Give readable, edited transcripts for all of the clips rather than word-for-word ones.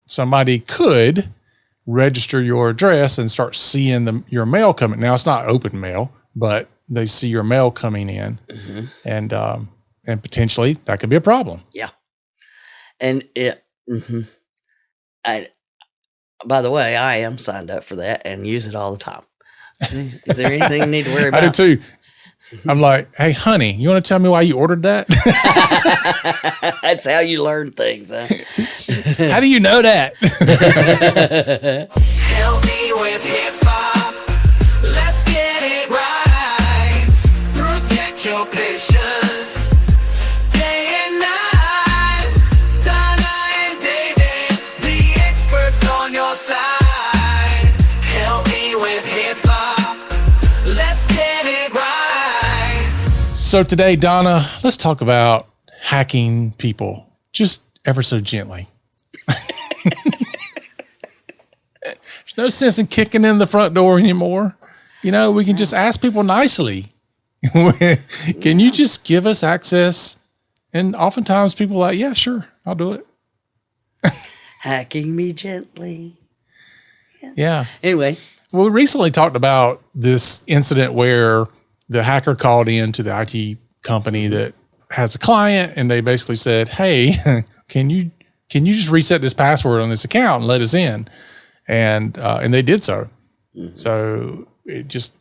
somebody could register your address and start seeing your mail coming. Now, it's not open mail, but they see your mail coming in, and potentially that could be a problem. Yeah. And by the way, I am signed up for that and use it all the time. Is there anything you need to worry about? I do too. I'm like, hey, honey, you want to tell me why you ordered that? That's how you learn things, huh? How do you know that? Help me with hip-hop. Let's get it right. Protect your patience. Day and night. Donna and David, the experts on your side. Help me with hip-hop. Let's get it right. So today, Donna, let's talk about hacking people just ever so gently. There's no sense in kicking in the front door anymore. You know, we can just ask people nicely. Can you just give us access? And oftentimes people are like, yeah, sure, I'll do it. Hacking me gently. Yeah. Anyway. Well, we recently talked about this incident where the hacker called in to the IT company that has a client, and they basically said, hey, can you just reset this password on this account and let us in? And they did so. So it just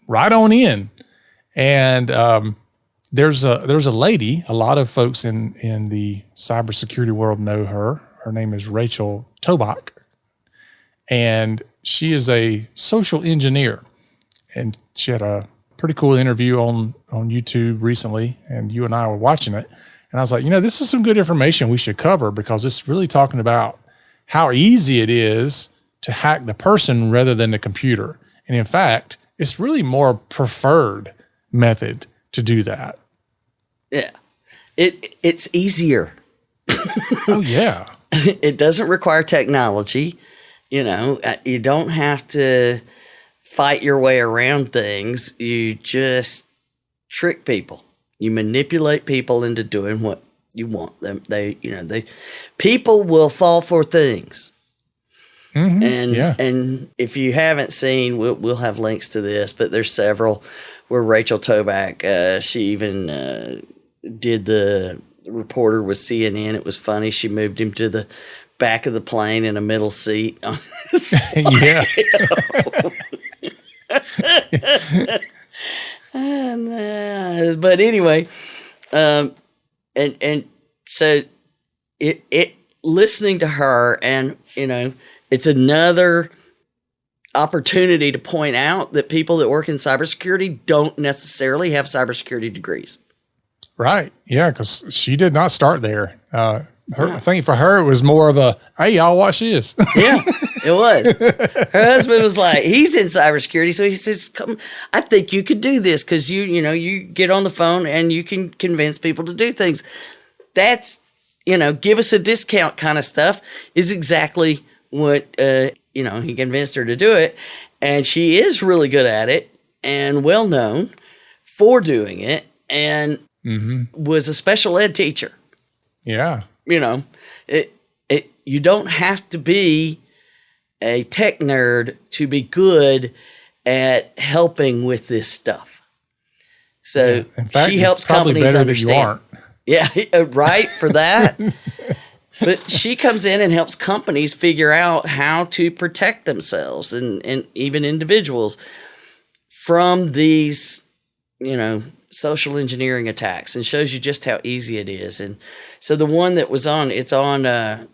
right on in. And there's a lady, a lot of folks in the cybersecurity world know her. Her name is Rachel Tobach, and she is a social engineer. And she had a pretty cool interview on YouTube recently, and you and I were watching it. And I was like, this is some good information we should cover, because it's really talking about how easy it is to hack the person rather than the computer. And in fact, it's really more preferred method to do that. Yeah. It's easier. Oh, yeah. It doesn't require technology. You don't have to fight your way around things. You just trick people. You manipulate people into doing what you want them. People will fall for things. And if you haven't seen, we'll have links to this, but there's several where Rachel Tobach, she even did the reporter with CNN. It was funny. She moved him to the back of the plane in a middle seat on his flight. Yeah. But anyway, and so it listening to her, and it's another opportunity to point out that people that work in cybersecurity don't necessarily have cybersecurity degrees. Right. Yeah, because she did not start there. I think for her, it was more of a, hey, y'all watch this. Yeah, it was. Her husband was like, he's in cybersecurity. So he says, come, I think you could do this, because you get on the phone and you can convince people to do things. That's, give us a discount kind of stuff is exactly what, he convinced her to do it. And she is really good at it and well known for doing it, and was a special ed teacher. Yeah. You don't have to be a tech nerd to be good at helping with this stuff. So in fact, she helps companies understand. Yeah, right, for that. But she comes in and helps companies figure out how to protect themselves and even individuals from these, social engineering attacks, and shows you just how easy it is. And so the one that was it's on a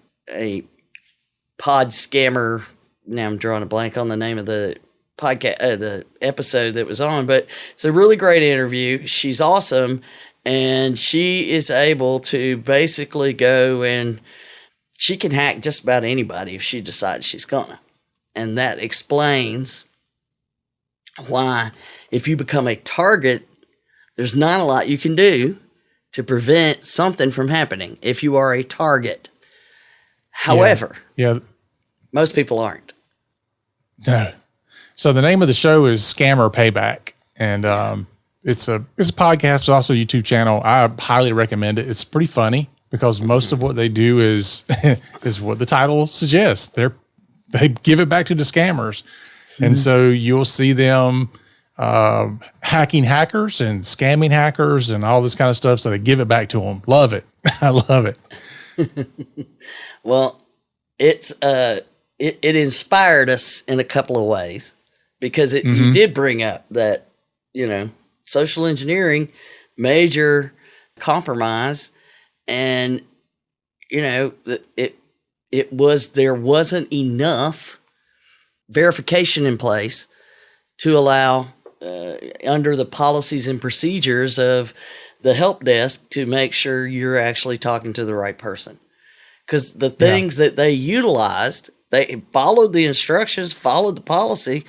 pod scammer. Now I'm drawing a blank on the name of the podcast, the episode that was on, but it's a really great interview. She's awesome. And she is able to basically go, and she can hack just about anybody if she decides she's gonna. And that explains why, if you become a target, there's not a lot you can do to prevent something from happening if you are a target. However, most people aren't. No. So the name of the show is Scammer Payback, and it's a podcast, but also a YouTube channel. I highly recommend it. It's pretty funny. because most of what they do is is what the title suggests. They give it back to the scammers. And so you'll see them hacking hackers and scamming hackers and all this kind of stuff. So they give it back to them. Love it. I love it. Well, it's it inspired us in a couple of ways, because you did bring up that, social engineering, major compromise, and there wasn't enough verification in place to allow under the policies and procedures of the help desk to make sure you're actually talking to the right person. Because the things that they utilized, they followed the instructions, followed the policy,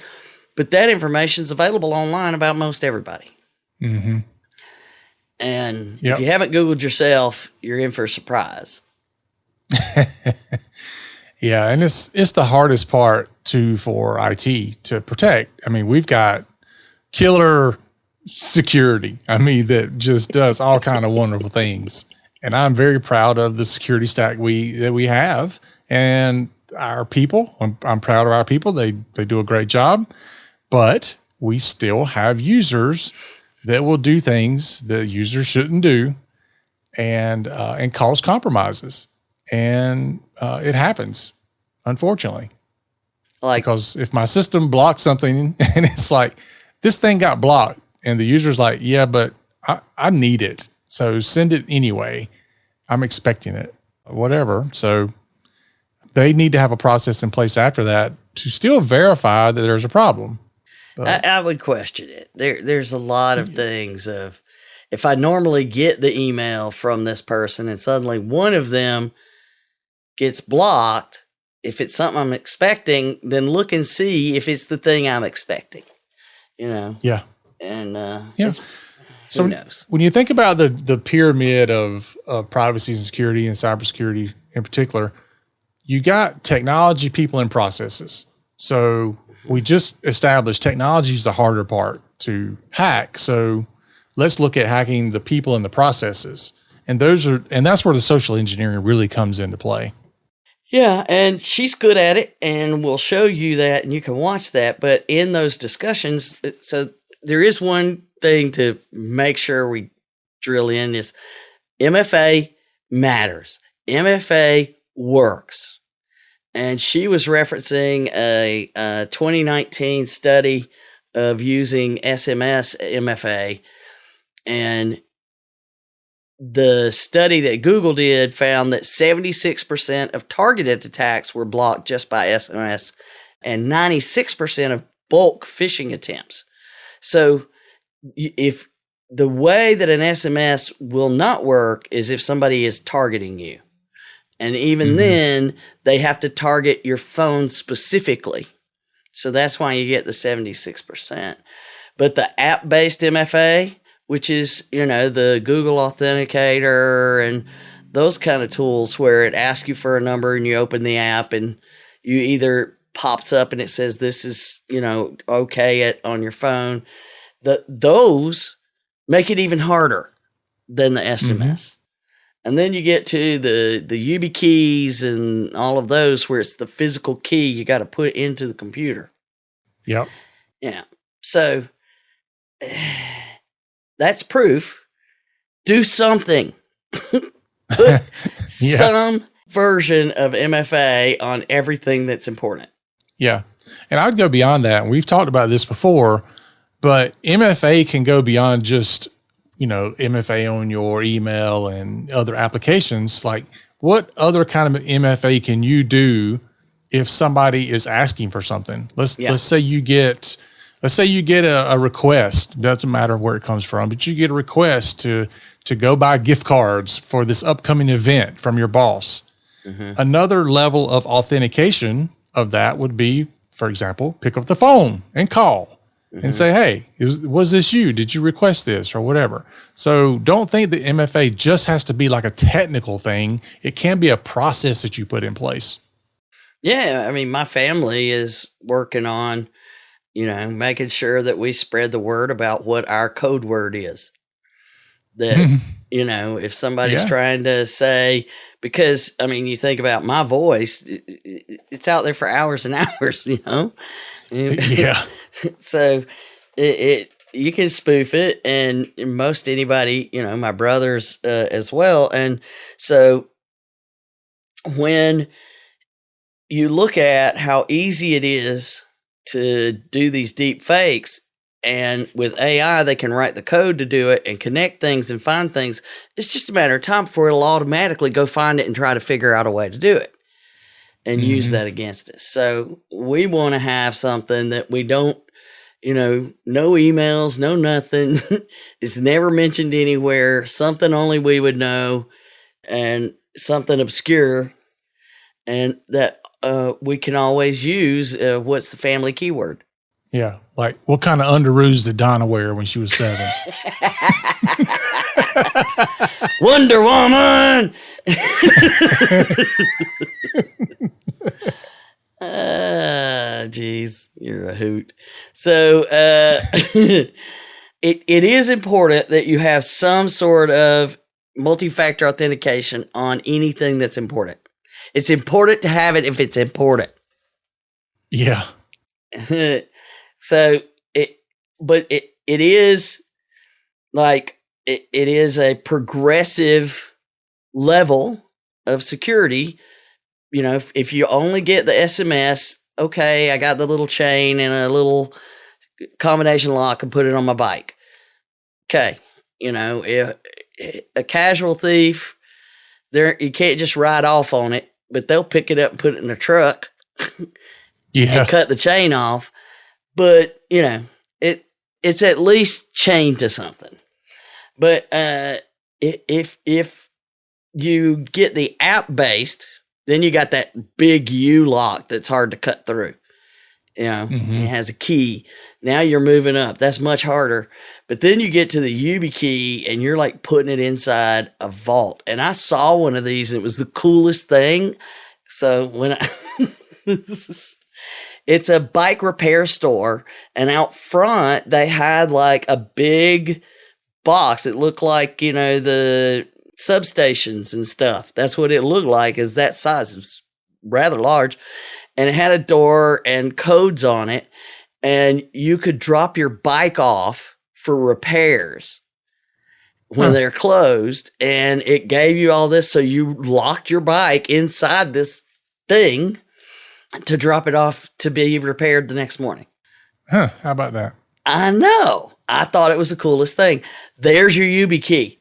but that information is available online about most everybody. Mm-hmm. And if you haven't Googled yourself, you're in for a surprise. Yeah, and it's the hardest part too for IT to protect. I mean, we've got killer security. I mean, that just does all kind of wonderful things. And I'm very proud of the security stack that we have, and our people. I'm proud of our people. They do a great job, but we still have users that will do things that users shouldn't do, and cause compromises. And it happens, unfortunately. Because if my system blocks something and it's like, this thing got blocked, and the user's like, yeah, but I need it, so send it anyway. I'm expecting it, whatever. So they need to have a process in place after that to still verify that there's a problem. But I would question it. There's a lot of things of, if I normally get the email from this person and suddenly one of them gets blocked, if it's something I'm expecting, then look and see if it's the thing I'm expecting, Yeah. And So who knows? When you think about the pyramid of privacy and security and cybersecurity in particular, you got technology, people, and processes. So we just established technology is the harder part to hack. So let's look at hacking the people and the processes. And that's where the social engineering really comes into play. Yeah, and she's good at it, and we'll show you that, and you can watch that. But in those discussions, so there is one thing to make sure we drill in is MFA matters. MFA works. And she was referencing a 2019 study of using SMS MFA. And the study that Google did found that 76% of targeted attacks were blocked just by SMS, and 96% of bulk phishing attempts. So if the way that an SMS will not work is if somebody is targeting you. And even then, they have to target your phone specifically. So that's why you get the 76%. But the app-based MFA, which is, the Google Authenticator and those kind of tools where it asks you for a number and you open the app and you either pops up and it says this is, okay on your phone. Those make it even harder than the SMS. And then you get to the YubiKeys and all of those where it's the physical key you got to put into the computer. Yep. Yeah. So that's proof. Do something. Put some version of MFA on everything that's important. Yeah. And I would go beyond that. And we've talked about this before, but MFA can go beyond just, MFA on your email and other applications. Like, what other kind of MFA can you do if somebody is asking for something? Let's say you get a request. Doesn't matter where it comes from, but you get a request to go buy gift cards for this upcoming event from your boss. Another level of authentication of that would be, for example, pick up the phone and call and say, hey, was this you? Did you request this or whatever? So don't think that MFA just has to be like a technical thing. It can be a process that you put in place. Yeah. I mean, my family is working on, making sure that we spread the word about what our code word is. That if somebody's Yeah. trying to say, because I mean, you think about my voice, it's out there for hours and hours, Yeah. So you can spoof it, and most anybody, my brothers as well. And so when you look at how easy it is to do these deep fakes, and with AI, they can write the code to do it and connect things and find things. It's just a matter of time before it'll automatically go find it and try to figure out a way to do it and use that against us. So we want to have something that we don't, no emails, no nothing. It's never mentioned anywhere. Something only we would know, and something obscure, and that we can always use. What's the family keyword? Yeah. Like, what kind of underoos did Donna wear when she was 7? Wonder Woman. Geez, you're a hoot. So it is important that you have some sort of multi-factor authentication on anything that's important. It's important to have it if it's important. Yeah. So it is like it is a progressive level of security. If you only get the SMS, okay, I got the little chain and a little combination lock and put it on my bike. Okay. If a casual thief, you can't just ride off on it, but they'll pick it up and put it in a truck and cut the chain off. But, it's at least chained to something. But if you get the app-based, then you got that big U lock that's hard to cut through. It has a key. Now you're moving up. That's much harder. But then you get to the YubiKey, and you're like putting it inside a vault. And I saw one of these, and it was the coolest thing. So when it's a bike repair store, and out front they had like a big box. It looked like, the substations and stuff. That's what it looked like, is that size. It was rather large, and it had a door and codes on it, and you could drop your bike off for repairs when they're closed, and it gave you all this. So you locked your bike inside this thing to drop it off to be repaired the next morning. Huh. How about that? I know. I thought it was the coolest thing. There's your YubiKey.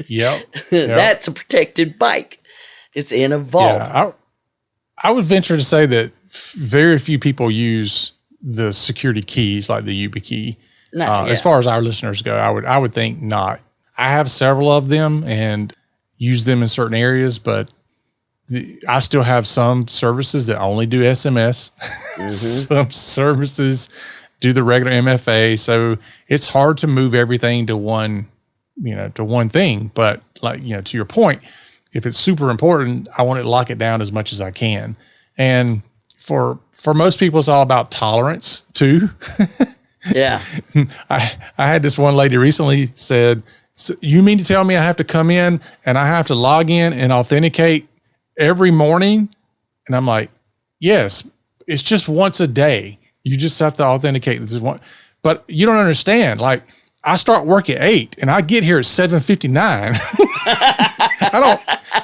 Yep. That's a protected bike. It's in a vault. Yeah, I would venture to say that very few people use the security keys like the YubiKey. As far as our listeners go, I would think not. I have several of them and use them in certain areas, but I still have some services that only do SMS. Some services do the regular MFA. So it's hard to move everything to one thing. But to your point, if it's super important, I want to lock it down as much as I can. And for most people, it's all about tolerance too. Yeah. I had this one lady recently said, "So you mean to tell me I have to come in and I have to log in and authenticate every morning?" And I'm like, yes, it's just once a day. You just have to authenticate this one. But you don't understand. Like, I start work at 8 and I get here at 7:59. I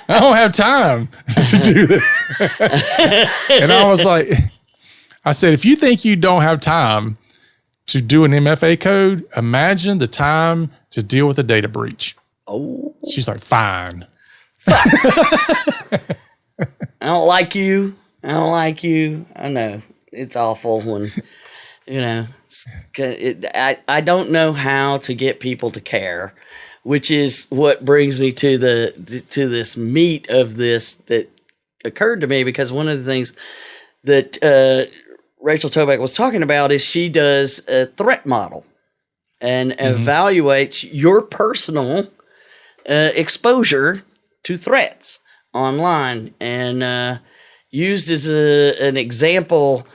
don't have time to do that. And I was like, I said, if you think you don't have time to do an MFA code, imagine the time to deal with a data breach. Oh. She's like, fine. I don't like you. I know it's awful when, I don't know how to get people to care, which is what brings me to this meat of this that occurred to me, because one of the things that Rachel Toback was talking about is she does a threat model and evaluates your personal exposure to threats online, and used as an example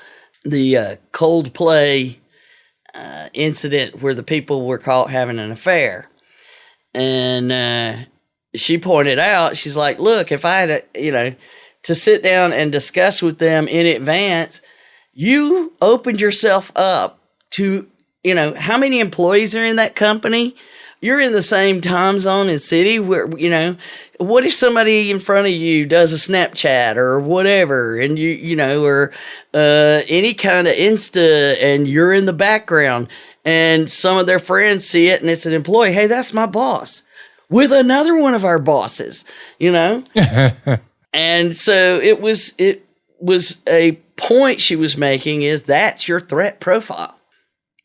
the Coldplay incident where the people were caught having an affair. And she pointed out, she's like, look, if I had, to sit down and discuss with them in advance, you opened yourself up to, how many employees are in that company? You're in the same time zone and city where, what if somebody in front of you does a Snapchat or whatever, and or any kind of Insta, and you're in the background, and some of their friends see it, and it's an employee. Hey, that's my boss with another one of our bosses, And so it was a point she was making, is that's your threat profile.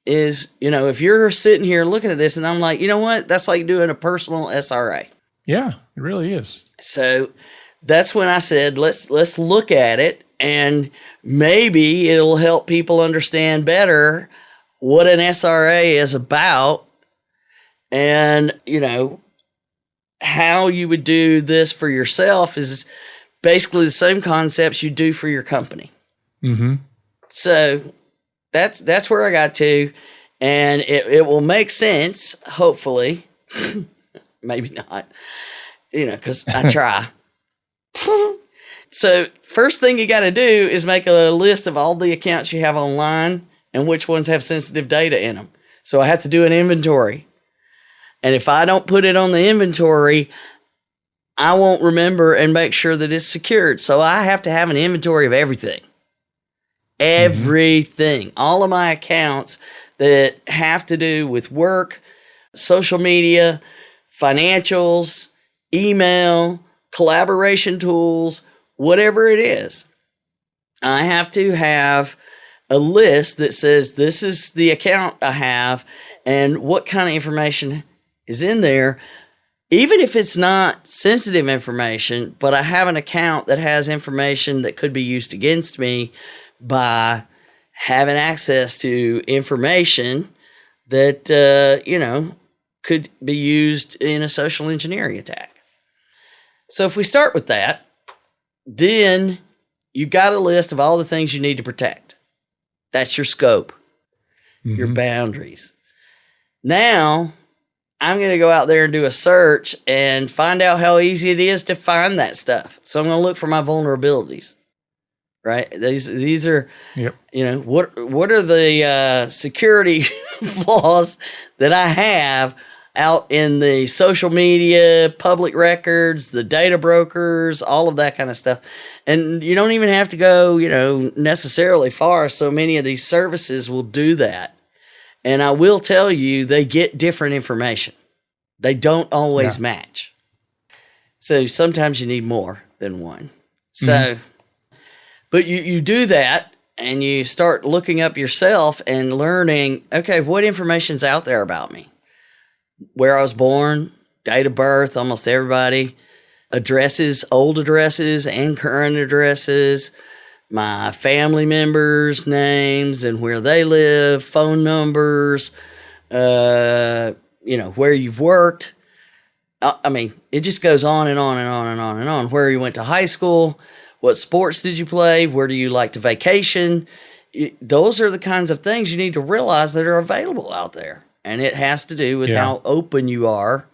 Is, if you're sitting here looking at this, and I'm like, you know what? That's like doing a personal SRA. Yeah, it really is. So that's when I said, let's look at it, and maybe it'll help people understand better what an SRA is about, and, how you would do this for yourself is basically the same concepts you do for your company. Mm-hmm. So that's where I got to, and it will make sense, hopefully. Maybe not, because I try. So first thing you got to do is make a list of all the accounts you have online and which ones have sensitive data in them. So I have to do an inventory. And if I don't put it on the inventory, I won't remember and make sure that it's secured. So I have to have an inventory of everything. Everything. All of my accounts that have to do with work, social media, financials, email, collaboration tools, whatever it is. I have to have a list that says this is the account I have and what kind of information is in there. Even if it's not sensitive information, but I have an account that has information that could be used against me by having access to information that, could be used in a social engineering attack. So if we start with that, then you've got a list of all the things you need to protect. That's your scope, your boundaries. Now, I'm going to go out there and do a search and find out how easy it is to find that stuff. So I'm going to look for my vulnerabilities, right? These are, what are the security flaws that I have out in the social media, public records, the data brokers, all of that kind of stuff. And you don't even have to go, necessarily far. So many of these services will do that. And I will tell you, they get different information. They don't always match. So sometimes you need more than one. So, but you do that, and you start looking up yourself and learning, okay, what information's out there about me? Where I was born, date of birth, almost everybody, addresses, old addresses and current addresses, my family members' names and where they live, phone numbers, where you've worked. I mean, it just goes on and on and on and on and on. Where you went to high school, what sports did you play, where do you like to vacation? Those are the kinds of things you need to realize that are available out there. And it has to do with how open you are,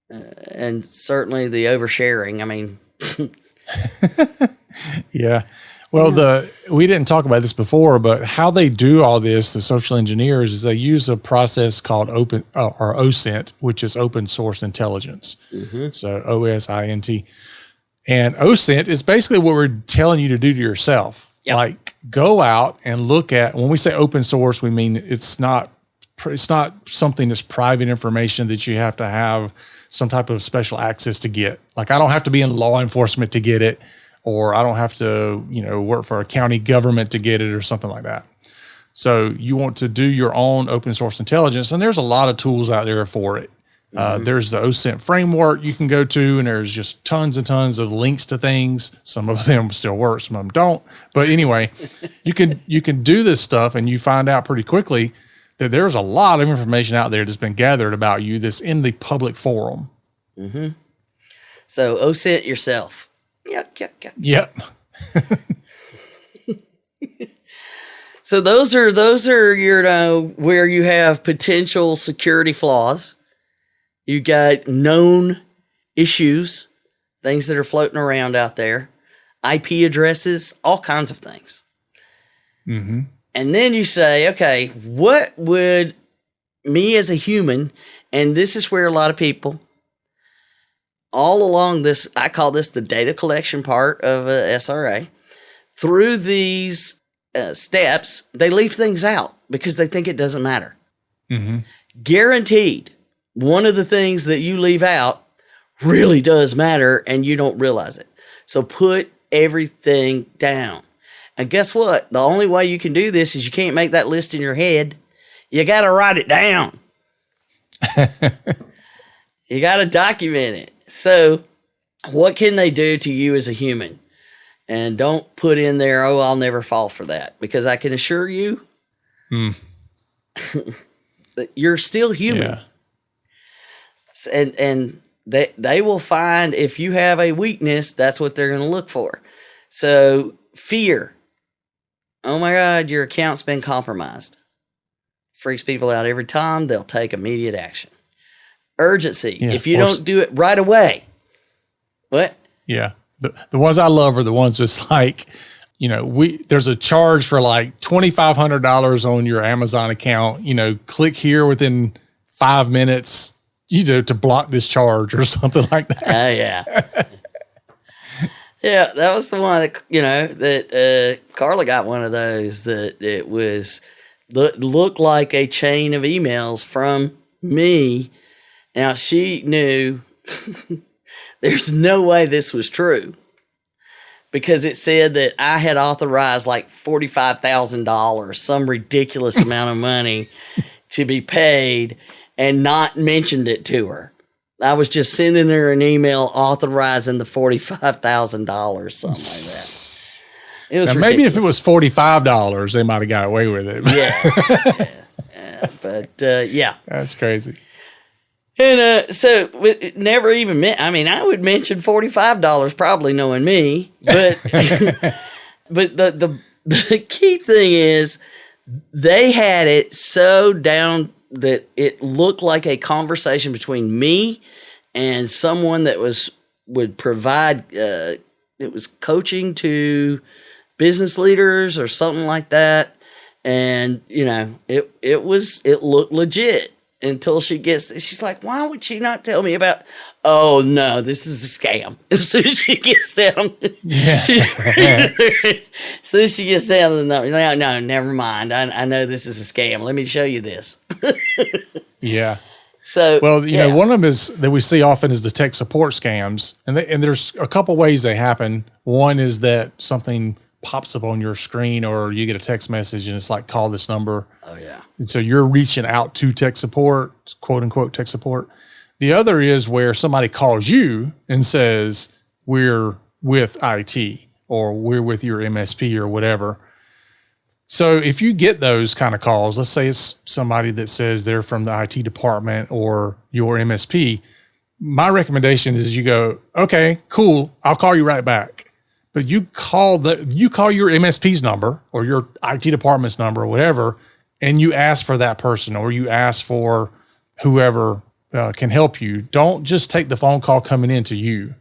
and certainly the oversharing. I mean, yeah. Well, we didn't talk about this before, but how they do all this, the social engineers, is they use a process called open or OSINT, which is open source intelligence. So OSINT. And OSINT is basically what we're telling you to do to yourself. Yep. Like, go out and look at, when we say open source, we mean it's not something that's private information that you have to have some type of special access to get. Like, I don't have to be in law enforcement to get it, or I don't have to, work for a county government to get it or something like that. So you want to do your own open source intelligence, and there's a lot of tools out there for it. There's the OSINT framework you can go to, and there's just tons and tons of links to things. Some of them still work, some of them don't. But anyway, you can do this stuff, and you find out pretty quickly that there's a lot of information out there that's been gathered about you that's in the public forum. So OSINT yourself. Yep. So those are where you have potential security flaws. You got known issues, things that are floating around out there, IP addresses, all kinds of things. Mm-hmm. And then you say, okay, what would me as a human, and this is where a lot of people, all along this, I call this the data collection part of a SRA, through these steps, they leave things out because they think it doesn't matter. Mm-hmm. Guaranteed, one of the things that you leave out really does matter and you don't realize it. So put everything down. And guess what? The only way you can do this is you can't make that list in your head. You got to write it down. You got to document it. So what can they do to you as a human? And don't put in there, oh, I'll never fall for that. Because I can assure you that you're still human. Yeah. And they will find if you have a weakness, that's what they're going to look for. So fear. Oh my God, your account's been compromised. Freaks people out every time. They'll take immediate action. Urgency. Yeah, if you don't do it right away. What? Yeah. The ones I love are the ones just like, there's a charge for like $2,500 on your Amazon account, click here within 5 minutes, to block this charge or something like that. Yeah. Yeah, that was the one that Carla got one of those that it was looked like a chain of emails from me. Now she knew there's no way this was true because it said that I had authorized like $45,000, some ridiculous amount of money to be paid and not mentioned it to her. I was just sending her an email authorizing the $45,000, something like that. It was maybe if it was $45, they might have got away with it. Yeah. That's crazy. And so it never even meant, I would mention $45 probably knowing me, but but the key thing is they had it so down that it looked like a conversation between me and someone that would provide it was coaching to business leaders or something like that. And it looked legit until she's like, why would she not tell me about, oh no, this is a scam. As soon as she gets down, as soon as she gets down to the number, no, never mind. I know this is a scam. Let me show you this. Yeah. So, one of them is that we see often is the tech support scams. And there's a couple ways they happen. One is that something pops up on your screen or you get a text message and it's like, call this number. Oh yeah. And so you're reaching out to tech support, quote unquote tech support. The other is where somebody calls you and says, we're with IT or we're with your MSP or whatever. So if you get those kind of calls, let's say it's somebody that says they're from the IT department or your MSP, my recommendation is you go, okay, cool, I'll call you right back. But you call your MSP's number or your IT department's number or whatever, and you ask for that person or you ask for whoever can help you. Don't just take the phone call coming into you.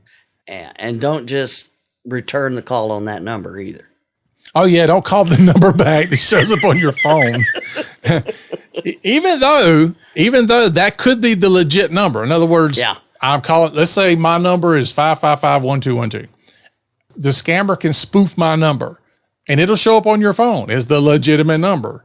And don't just return the call on that number either. Oh yeah, don't call the number back that shows up on your phone. even though that could be the legit number. In other words, I'm calling, let's say my number is 555-1212. The scammer can spoof my number and it'll show up on your phone as the legitimate number.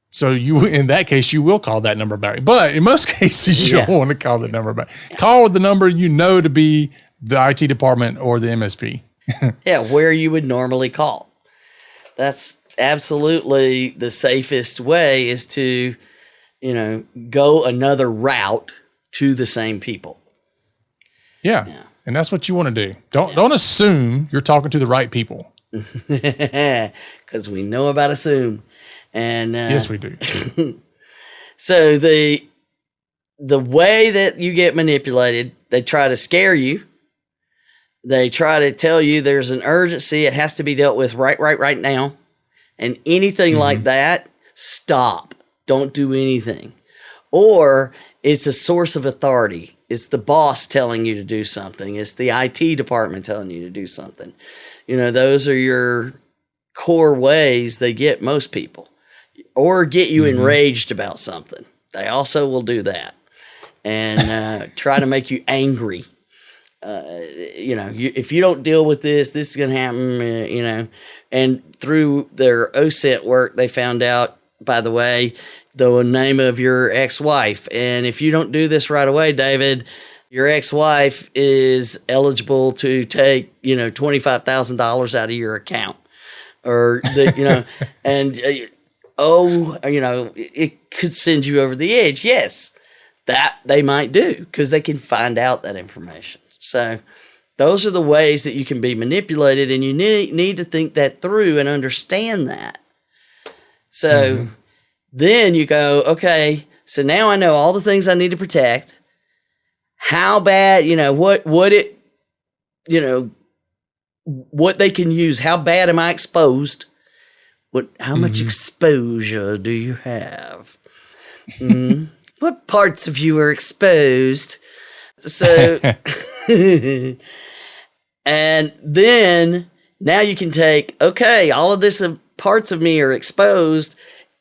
So in that case, you will call that number back. But in most cases, you don't want to call the number back. Yeah. Call the number to be the IT department or the MSP. Where you would normally call. That's absolutely the safest way is to, go another route to the same people. Yeah. And that's what you want to do. Don't assume you're talking to the right people. Because we know about assume. And yes, we do. So the way that you get manipulated, they try to scare you. They try to tell you there's an urgency. It has to be dealt with right now. And anything like that, stop. Don't do anything. Or It's a source of authority. It's the boss telling you to do something. It's the IT department telling you to do something. Those are your core ways they get most people, or get you enraged about something. They also will do that and try to make you angry. If you don't deal with this is going to happen, and through their OSINT work, they found out, by the way, the name of your ex-wife. And if you don't do this right away, David, your ex-wife is eligible to take, $25,000 out of your account, or and it could send you over the edge. Yes, that they might do, because they can find out that information. So those are the ways that you can be manipulated, and you need to think that through and understand that. So then you go, okay, so now I know all the things I need to protect. How bad, what they can use. How bad am I exposed? How much exposure do you have? What parts of you are exposed? So, and then now you can take, okay, all of this parts of me are exposed.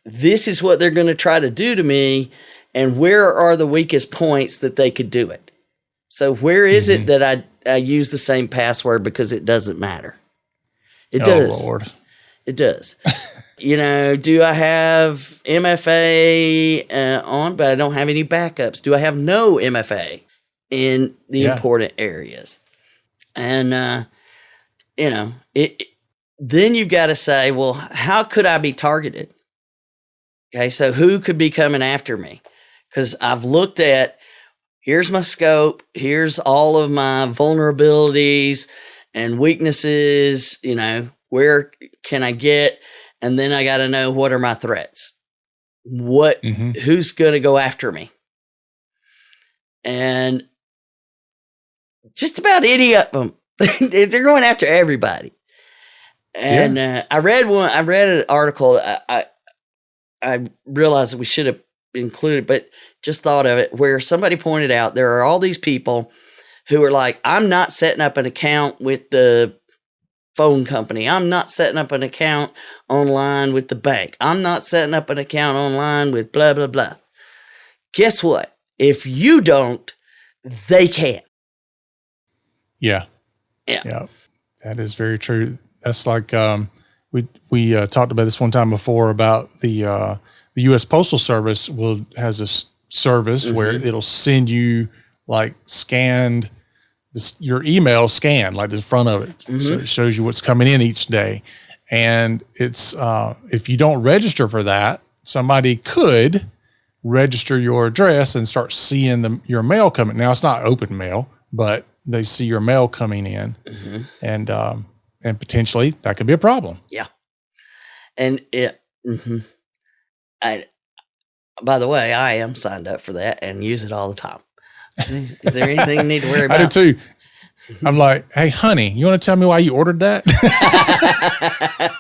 This is what they're going to try to do to me. And where are the weakest points that they could do it? So where is it that I use the same password because it doesn't matter? It does. Lord. It does. Do I have MFA on, but I don't have any backups? Do I have no MFA in the important areas? And, then you've got to say, well, how could I be targeted? Okay, so who could be coming after me? Because I've looked at, here's my scope, here's all of my vulnerabilities and weaknesses, where can I get? And then I got to know, what are my threats? Who's going to go after me? And just about any of them, they're going after everybody. And I read an article. I realized that we should have included, but just thought of it, where somebody pointed out there are all these people who are like, I'm not setting up an account with the phone company. I'm not setting up an account online with the bank. I'm not setting up an account online with blah, blah, blah. Guess what? If you don't, they can. Yeah. That is very true. That's like, we talked about this one time before about the U.S. Postal Service has a service where it'll send you like scanned, your email scanned, like the front of it. So it shows you what's coming in each day. And it's, if you don't register for that, somebody could register your address and start seeing your mail coming. Now, it's not open mail, but they see your mail coming in, and potentially that could be a problem. Yeah. And by the way, I am signed up for that and use it all the time. Is there anything you need to worry about? I do too. I'm like, hey, honey, you want to tell me why you ordered that?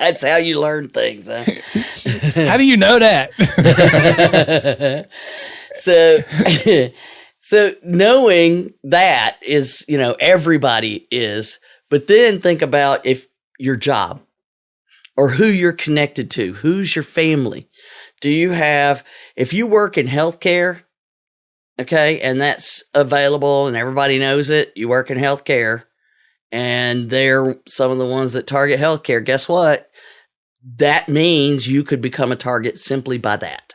That's how you learn things, huh? How do you know that? So knowing that is, everybody is, but then think about if your job or who you're connected to, who's your family. Do you have, if you work in healthcare, okay, and that's available and everybody knows it, you work in healthcare and they're some of the ones that target healthcare, guess what? That means you could become a target simply by that.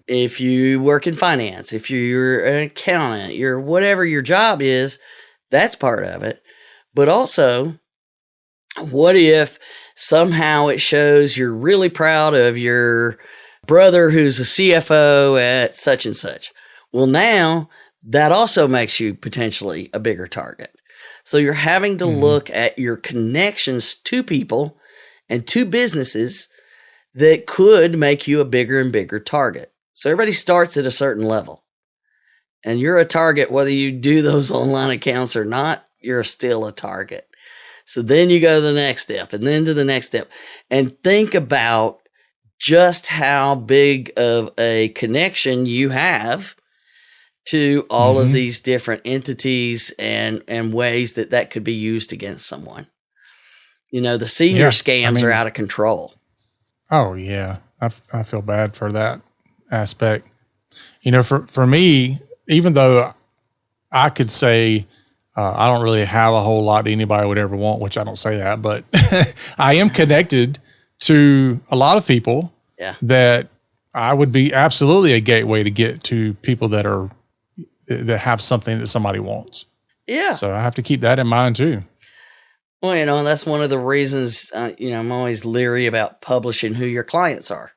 If you work in finance, if you're an accountant, you're whatever your job is, that's part of it. But also, what if somehow it shows you're really proud of your brother who's a CFO at such and such? Well, now that also makes you potentially a bigger target. So you're having to look at your connections to people and to businesses that could make you a bigger and bigger target. So everybody starts at a certain level. And you're a target whether you do those online accounts or not, you're still a target. So then you go to the next step and then to the next step. And think about, just how big of a connection you have to all of these different entities and ways that could be used against someone. You know, the senior scams are out of control. Oh yeah. I feel bad for that aspect. You know, for me, even though I could say, I don't really have a whole lot anybody would ever want, which I don't say that, but I am connected to a lot of people that I would be absolutely a gateway to get to people that have something that somebody wants. Yeah. So I have to keep that in mind too. Well, you know, that's one of the reasons, I'm always leery about publishing who your clients are.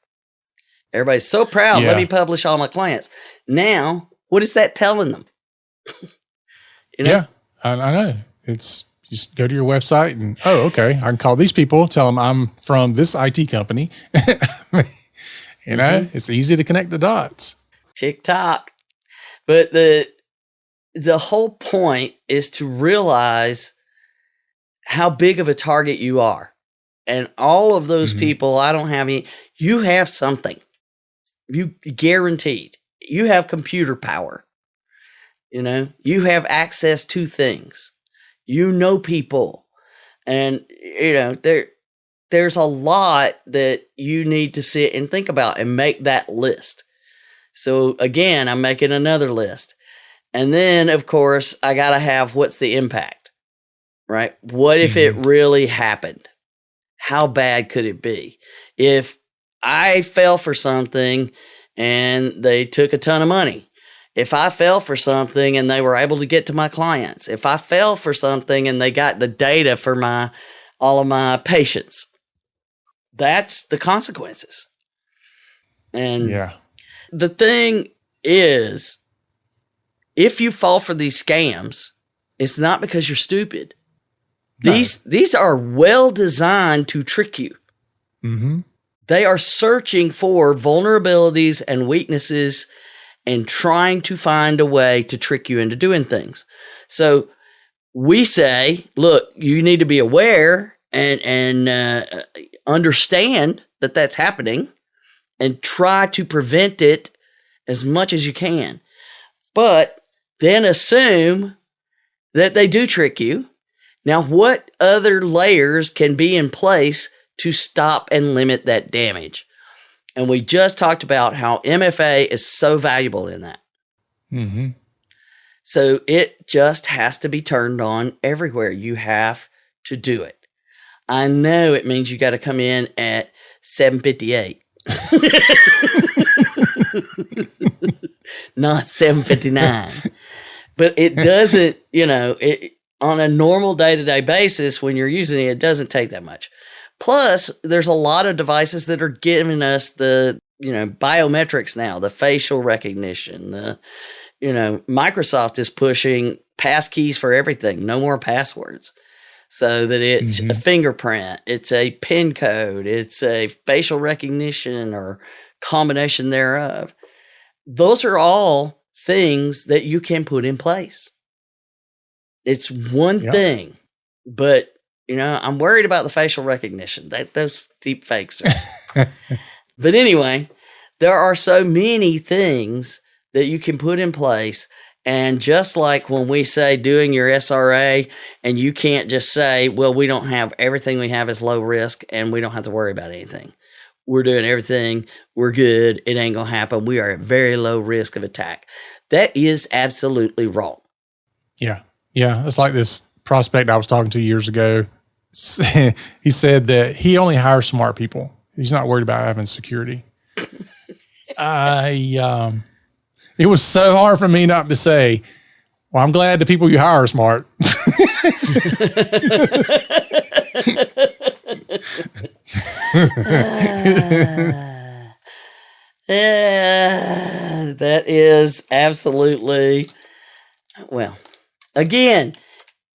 Everybody's so proud. Let me publish all my clients. Now, what is that telling them? Yeah, I know. It's just go to your website and, okay, I can call these people, tell them I'm from this IT company. You know, it's easy to connect the dots. TikTok. But the whole point is to realize how big of a target you are. And all of those people, I don't have any, you have something. You guaranteed. You have computer power. You know, you have access to things. You know people. And, you know, there's a lot that you need to sit and think about and make that list. So again, I'm making another list. And then, of course, I got to have what's the impact, right? What if it really happened? How bad could it be? If I fell for something and they took a ton of money, if I fell for something and they were able to get to my clients, if I fell for something and they got the data for all of my patients, that's the consequences. And the thing is, if you fall for these scams, it's not because you're stupid. No. These are well designed to trick you. They are searching for vulnerabilities and weaknesses and trying to find a way to trick you into doing things. So we say, look, you need to be aware and understand that that's happening and try to prevent it as much as you can. But then assume that they do trick you. Now, what other layers can be in place to stop and limit that damage? And we just talked about how MFA is so valuable in that. So it just has to be turned on everywhere. You have to do it. I know it means you got to come in at 7:58. Not 7:59. But it doesn't, on a normal day-to-day basis, when you're using it, it doesn't take that much. Plus, there's a lot of devices that are giving us the, biometrics now, the facial recognition. Microsoft is pushing passkeys for everything, no more passwords. So that it's a fingerprint, it's a PIN code, it's a facial recognition or combination thereof. Those are all things that you can put in place. It's one thing, but I'm worried about the facial recognition. Those deep fakes are. But anyway, there are so many things that you can put in place. And just like when we say doing your SRA, and you can't just say, well, we don't have everything we have is low risk and we don't have to worry about anything. We're doing everything. We're good. It ain't going to happen. We are at very low risk of attack. That is absolutely wrong. Yeah. Yeah. It's like this prospect I was talking to years ago. He said that he only hires smart people. He's not worried about having security. It was so hard for me not to say, well, I'm glad the people you hire are smart. That is absolutely, well, again,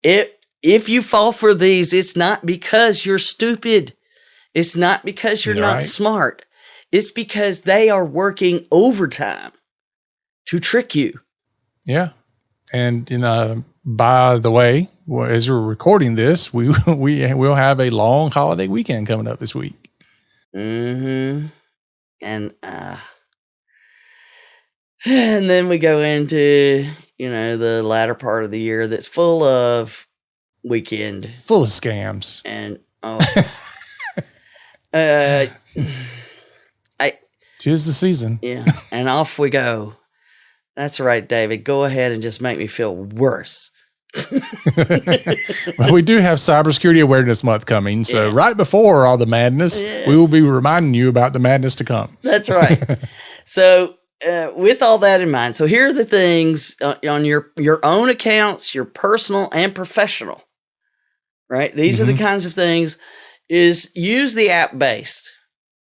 if you fall for these, it's not because you're stupid. It's not because you're not smart. It's because they are working overtime to trick you. Yeah. And, by the way, as we're recording this, we'll have a long holiday weekend coming up this week. And and then we go into, the latter part of the year that's full of weekend Full of scams. and I 'Tis the season. yeah, and off we go. That's right, David. Go ahead and just make me feel worse. Well, we do have Cybersecurity Awareness Month coming. So right before all the madness, we will be reminding you about the madness to come. That's right. So with all that in mind, so here are the things on your own accounts, your personal and professional, right? These are the kinds of things is use the app based.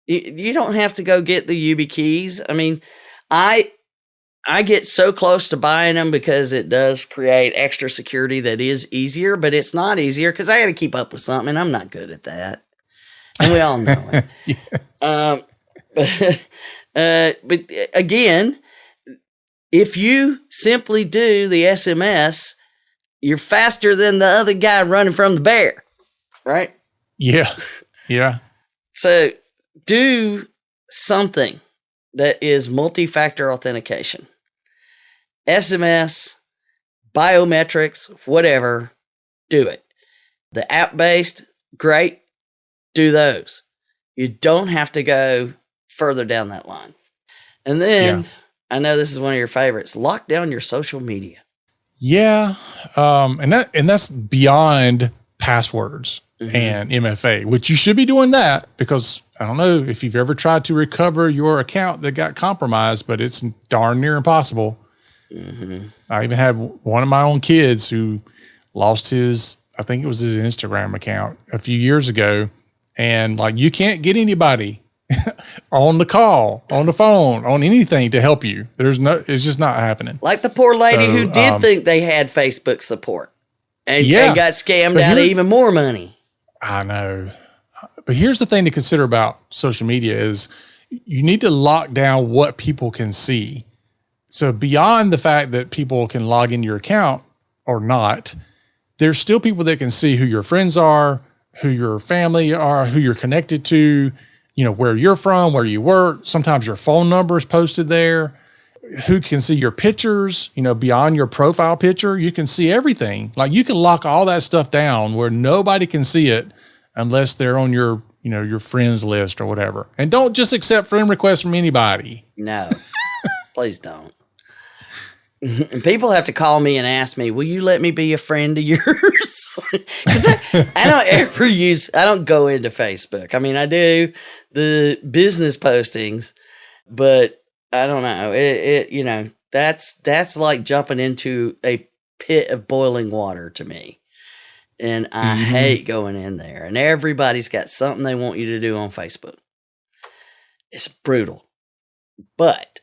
You don't have to go get the YubiKeys. I mean, I get so close to buying them because it does create extra security that is easier, but it's not easier because I got to keep up with something and I'm not good at that. And we all know it. But again, if you simply do the SMS, you're faster than the other guy running from the bear, right? Yeah. Yeah. So do something that is multi-factor authentication. SMS, biometrics, whatever, do it. The app-based, great, do those. You don't have to go further down that line. And then, I know this is one of your favorites, lock down your social media. Yeah. And that's beyond passwords and MFA, which you should be doing that because I don't know if you've ever tried to recover your account that got compromised, but it's darn near impossible. I even had one of my own kids who lost I think it was his Instagram account a few years ago. And like, you can't get anybody on the call, on the phone, on anything to help you. It's just not happening. Like the poor lady who did think they had Facebook support and got scammed out of even more money. I know. But here's the thing to consider about social media is you need to lock down what people can see. So beyond the fact that people can log into your account or not, there's still people that can see who your friends are, who your family are, who you're connected to, where you're from, where you work. Sometimes your phone number is posted there. Who can see your pictures, beyond your profile picture. You can see everything. Like you can lock all that stuff down where nobody can see it unless they're on your, your friends list or whatever. And don't just accept friend requests from anybody. No, please don't. And people have to call me and ask me, will you let me be a friend of yours? Because I don't go into Facebook. I mean, I do the business postings, but I don't know. That's like jumping into a pit of boiling water to me. And I hate going in there. And everybody's got something they want you to do on Facebook. It's brutal. But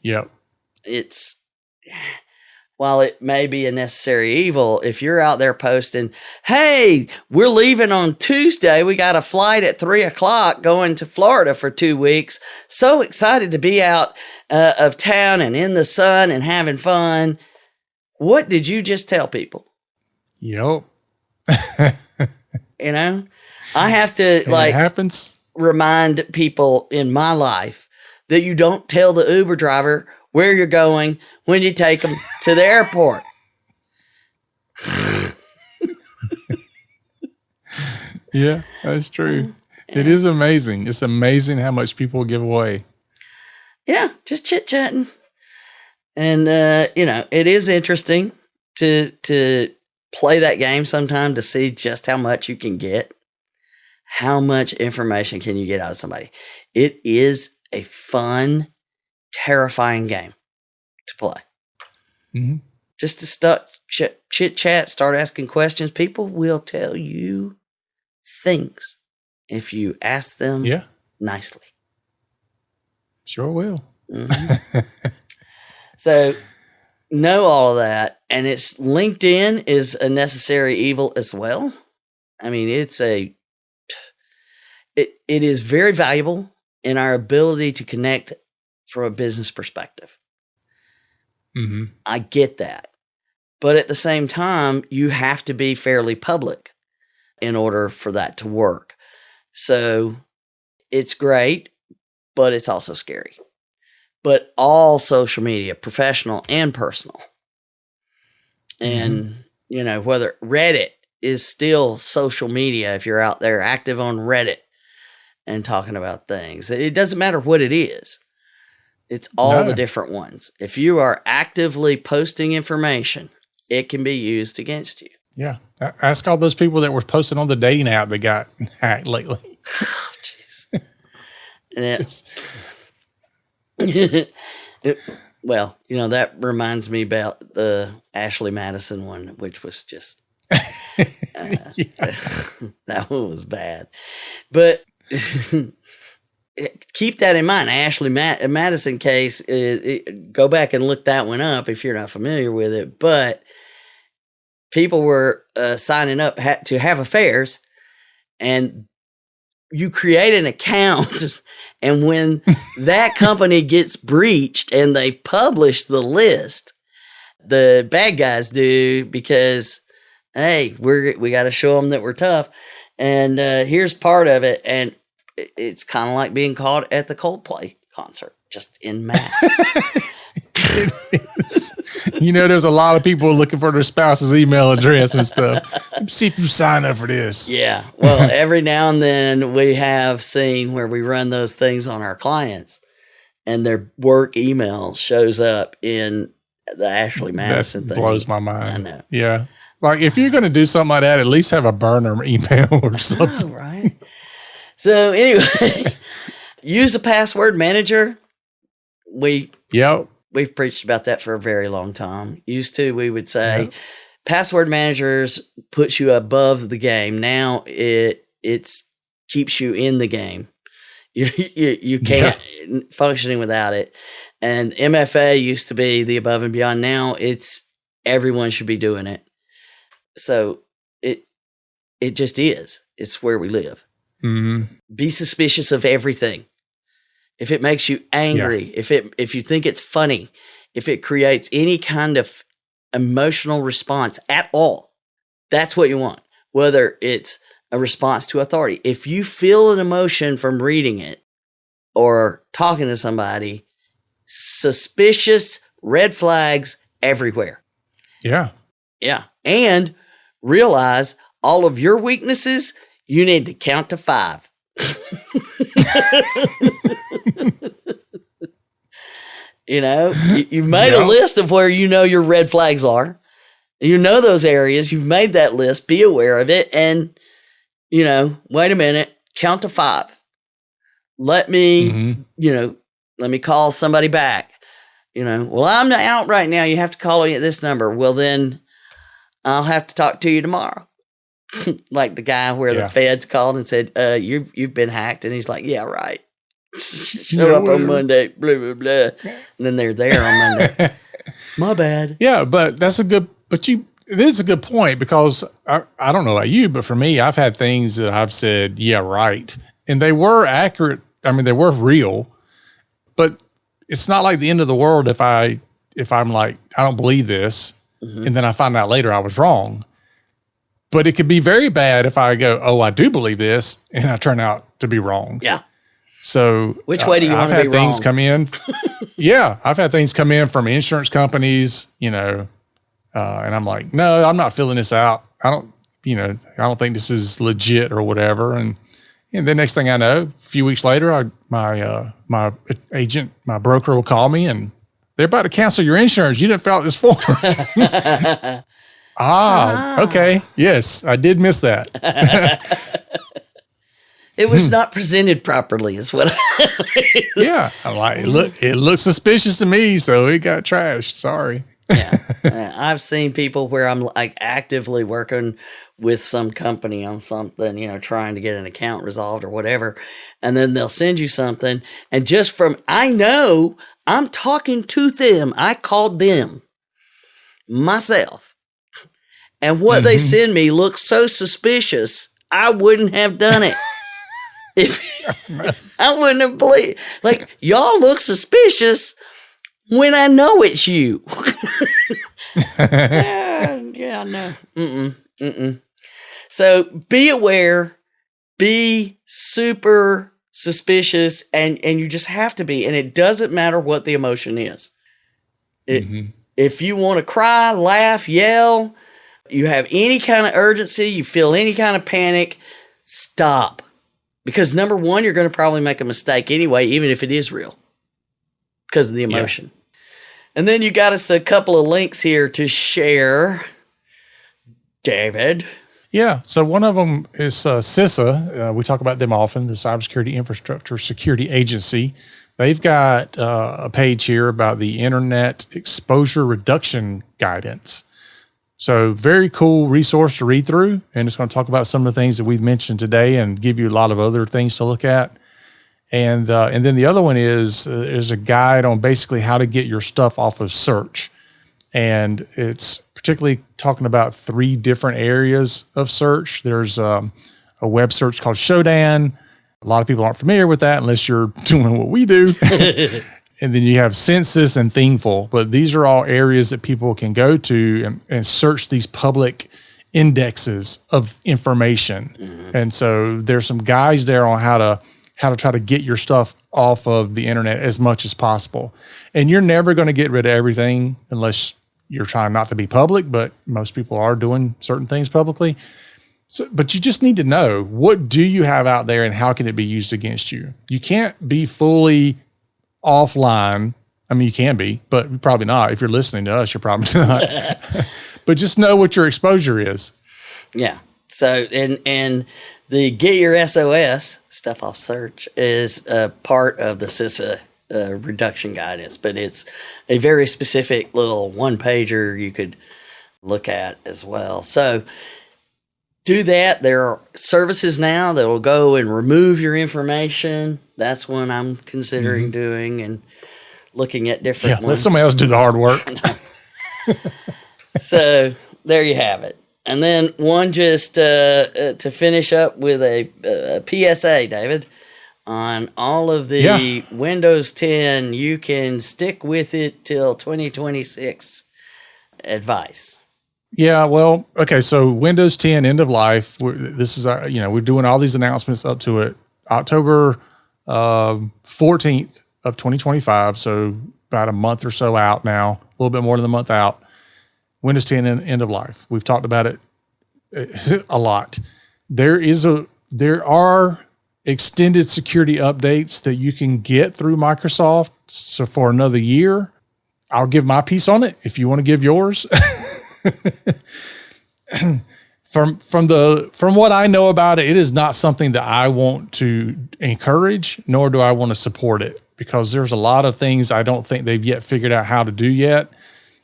while it may be a necessary evil, if you're out there posting, hey, we're leaving on Tuesday. We got a flight at 3:00 going to Florida for 2 weeks. So excited to be out of town and in the sun and having fun. What did you just tell people? Yep. I have to it happens. Remind people in my life that you don't tell the Uber driver where you're going when you take them to the airport. Yeah, that's true. It is amazing. It's amazing how much people give away. Yeah, just chit-chatting. And, it is interesting to play that game sometime to see just how much you can get. How much information can you get out of somebody? It is a fun, terrifying game to play. Just to start chit-chat, start asking questions. People will tell you things if you ask them nicely. Sure will. So know all of that. And it's LinkedIn is a necessary evil as well. I mean, it is very valuable in our ability to connect from a business perspective. I get that. But at the same time, you have to be fairly public in order for that to work. So it's great, but it's also scary. But all social media, professional and personal. And, whether Reddit is still social media, if you're out there active on Reddit and talking about things, it doesn't matter what it is. It's all the different ones. If you are actively posting information, it can be used against you. Yeah. Ask all those people that were posting on the dating app that got hacked lately. Oh, jeez. Well, that reminds me about the Ashley Madison one, which was just, that one was bad. But keep that in mind. Ashley Madison case, go back and look that one up if you're not familiar with it. But people were signing up to have affairs, and you create an account, and when that company gets breached and they publish the list, the bad guys do, because, hey, we got to show them that we're tough. And here's part of it, and it's kind of like being caught at the Coldplay concert, just in mass. There's a lot of people looking for their spouse's email address and stuff. See if you sign up for this. Yeah. Well, every now and then we have seen where we run those things on our clients, and their work email shows up in the Ashley Madison that thing. Blows my mind. I know. Yeah. Like, if you're going to do something like that, at least have a burner email or something. Oh, right. So anyway, use a password manager. We've preached about that for a very long time. Used to, we would say, password managers puts you above the game. Now it's keeps you in the game. You can't functioning without it. And MFA used to be the above and beyond. Now it's everyone should be doing it. So it just is. It's where we live. Mm-hmm. Be suspicious of everything. If it makes you angry, if you think it's funny, if it creates any kind of emotional response at all, that's what you want. Whether it's a response to authority. If you feel an emotion from reading it or talking to somebody, suspicious red flags everywhere. Yeah. Yeah. And realize all of your weaknesses, you need to count to 5. You've made a list of where your red flags are. You know those areas. You've made that list. Be aware of it. And, wait a minute. Count to 5. Let me, let me call somebody back. Well, I'm out right now. You have to call me at this number. Well, then I'll have to talk to you tomorrow. Like the guy where the feds called and said, you've been hacked. And he's like, yeah, right. Show up on Monday, blah, blah, blah. And then they're there on Monday. My bad. Yeah, but this is a good point, because I don't know about you, but for me, I've had things that I've said, yeah, right. And they were accurate. I mean, they were real, but it's not like the end of the world if I'm like, I don't believe this. Mm-hmm. And then I find out later I was wrong. But it could be very bad if I go, oh, I do believe this, and I turn out to be wrong. Yeah. So which way do you want to be wrong? I've had things come in. Yeah. I've had things come in from insurance companies, and I'm like, no, I'm not filling this out. I don't think this is legit or whatever. And the next thing I know, a few weeks later, my agent, my broker will call me, and they're about to cancel your insurance. You didn't fill out this form. Okay. Yes, I did miss that. It was not presented properly, is what Yeah. I'm like, it looks suspicious to me, so it got trashed. Sorry. Yeah. I've seen people where I'm like actively working with some company on something, trying to get an account resolved or whatever. And then they'll send you something. And I know I'm talking to them. I called them myself. And what they send me looks so suspicious, I wouldn't have done it. If I wouldn't have believed. Like, y'all look suspicious when I know it's you. Yeah, no. Mm-mm. So be aware. Be super, suspicious, and you just have to be. And it doesn't matter what the emotion is. If you want to cry, laugh, yell, you have any kind of urgency, you feel any kind of panic, stop. Because number one, you're going to probably make a mistake anyway, even if it is real, because of the emotion. And then you got us a couple of links here to share, David. Yeah. So one of them is CISA. We talk about them often, the Cybersecurity Infrastructure Security Agency. They've got a page here about the Internet Exposure Reduction Guidance. So very cool resource to read through, and it's going to talk about some of the things that we've mentioned today and give you a lot of other things to look at. And then the other one is a guide on basically how to get your stuff off of search. And it's particularly talking about 3 different areas of search. There's a web search called Shodan. A lot of people aren't familiar with that unless you're doing what we do. And then you have Census and Thingful, but these are all areas that people can go to and search these public indexes of information. And so there's some guides there on how to try to get your stuff off of the internet as much as possible. And you're never going to get rid of everything unless you're trying not to be public, but most people are doing certain things publicly. So, but you just need to know, what do you have out there and how can it be used against you? You can't be fully offline. I mean, you can be, but probably not. If you're listening to us, you're probably not. But just know what your exposure is. Yeah. So, and the Get Your SOS stuff off search is a part of the CISA reduction guidance, but it's a very specific little one-pager you could look at as well. So do that. There are services now that will go and remove your information. That's one I'm considering doing and looking at different ones. Let somebody else do the hard work. So there you have it. And then one just to finish up with a PSA, David, on all of the Windows 10, you can stick with it till 2026 advice. Yeah, well, okay, so Windows 10 end of life. This is our, we're doing all these announcements up to it. October 14th of 2025, so about a month or so out now, a little bit more than a month out. Windows 10 end of life. We've talked about it a lot. There are extended security updates that you can get through Microsoft. So for another year, I'll give my piece on it if you want to give yours. From what I know about it, it is not something that I want to encourage, nor do I want to support it, because there's a lot of things I don't think they've yet figured out how to do yet.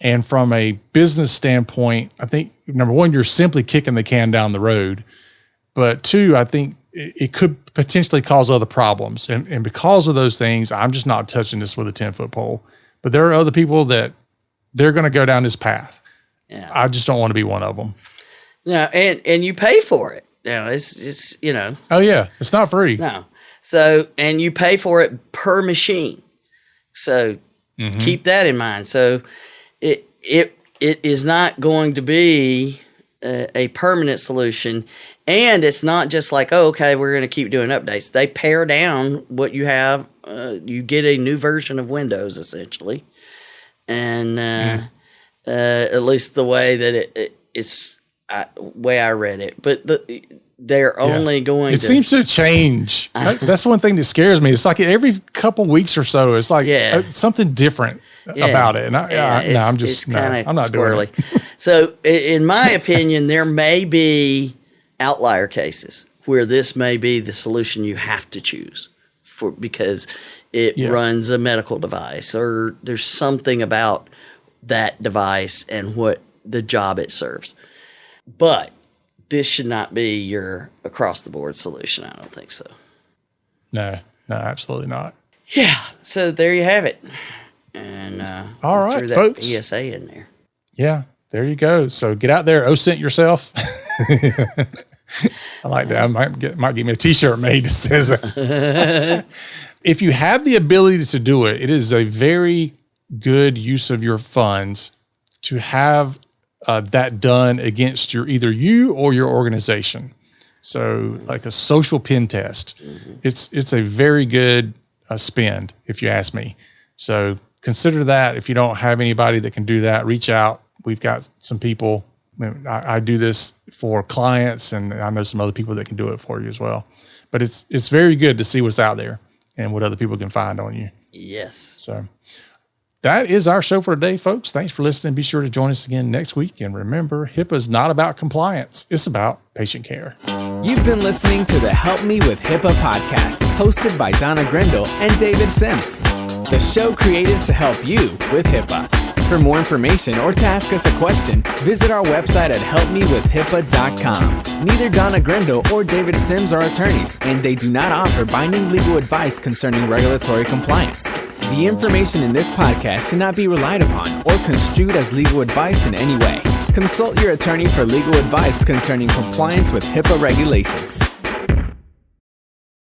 And from a business standpoint, I think, number one, you're simply kicking the can down the road. But two, I think it could potentially cause other problems. And because of those things, I'm just not touching this with a 10-foot pole. But there are other people that they're going to go down this path. Yeah. I just don't want to be one of them. No, and you pay for it. It's Oh yeah, it's not free. No. So, and you pay for it per machine. So keep that in mind. So it is not going to be a permanent solution, and it's not just like, oh, okay, we're going to keep doing updates. They pare down what you have. You get a new version of Windows essentially, and at least the way that it's way I read it. But they're only going. It seems to change. That's one thing that scares me. It's like every couple weeks or so, it's like something different about it. And I'm not squirrely. doing it. So, in my opinion, there may be outlier cases where this may be the solution you have to choose because it runs a medical device, or there's something about that device and what the job it serves. But this should not be your across-the-board solution. I don't think so. No, absolutely not. Yeah, so there you have it. And all right, threw that folks. PSA in there. Yeah, there you go. So get out there, OSINT yourself. I like that. I might give me a T-shirt made that says that. If you have the ability to do it, it is a very good use of your funds to have that done against either you or your organization. So like a social pen test, it's a very good spend if you ask me. So consider that. If you don't have anybody that can do that, reach out. We've got some people. I do this for clients, and I know some other people that can do it for you as well. But it's very good to see what's out there and what other people can find on you. Yes. So that is our show for today, folks. Thanks for listening. Be sure to join us again next week. And remember, HIPAA is not about compliance. It's about patient care. You've been listening to the Help Me with HIPAA podcast, hosted by Donna Grindle and David Sims. The show created to help you with HIPAA. For more information or to ask us a question, visit our website at helpmewithhipaa.com. Neither Donna Grindle or David Sims are attorneys, and they do not offer binding legal advice concerning regulatory compliance. The information in this podcast should not be relied upon or construed as legal advice in any way. Consult your attorney for legal advice concerning compliance with HIPAA regulations.